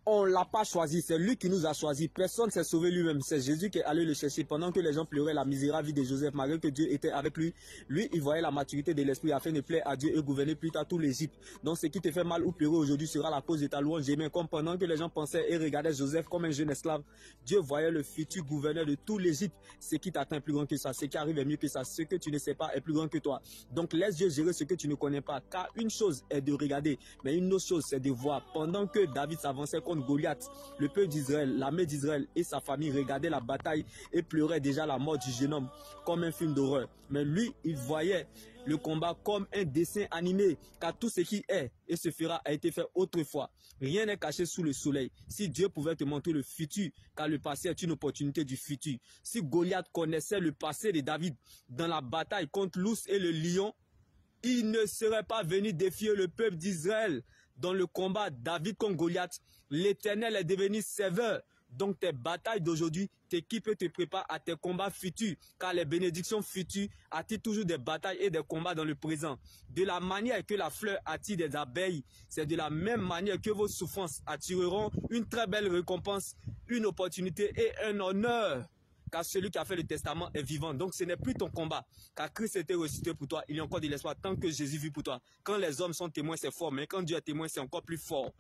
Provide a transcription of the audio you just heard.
on ne l'a pas choisi, c'est lui qui nous a choisi. Personne ne s'est sauvé lui-même. C'est Jésus qui est allé le chercher. Pendant que les gens pleuraient la misérable vie de Joseph, malgré que Dieu était avec lui, lui, il voyait la maturité de l'esprit afin de plaire à Dieu et gouverner plus tard tout l'Égypte. Donc ce qui te fait mal ou pleurer aujourd'hui sera la cause de ta louange. Mais comme pendant que les gens pensaient et regardaient Joseph comme un jeune esclave, Dieu voyait le futur gouverneur de tout l'Égypte. Ce qui t'atteint est plus grand que ça. Ce qui arrive est mieux que ça. Ce que tu ne sais pas est plus grand que toi. Donc laisse Dieu gérer ce que tu ne connais pas. Car une chose est de regarder, mais une autre chose c'est de voir. Pendant que David s'avançait contre Goliath, le peuple d'Israël, l'armée d'Israël et sa famille regardaient la bataille et pleuraient déjà la mort du jeune homme comme un film d'horreur. Mais lui, il voyait le combat comme un dessin animé, car tout ce qui est et se fera a été fait autrefois. Rien n'est caché sous le soleil. Si Dieu pouvait te montrer le futur, car le passé est une opportunité du futur. Si Goliath connaissait le passé de David dans la bataille contre l'ours et le lion, il ne serait pas venu défier le peuple d'Israël dans le combat David contre Goliath. L'Éternel est devenu sévère. Donc tes batailles d'aujourd'hui, t'équipe et te prépare à tes combats futurs. Car les bénédictions futures attirent toujours des batailles et des combats dans le présent. De la manière que la fleur attire des abeilles, c'est de la même manière que vos souffrances attireront une très belle récompense, une opportunité et un honneur. Car celui qui a fait le testament est vivant. Donc ce n'est plus ton combat. Car Christ était ressuscité pour toi. Il y a encore de l'espoir tant que Jésus vit pour toi. Quand les hommes sont témoins, c'est fort. Mais quand Dieu est témoin, c'est encore plus fort.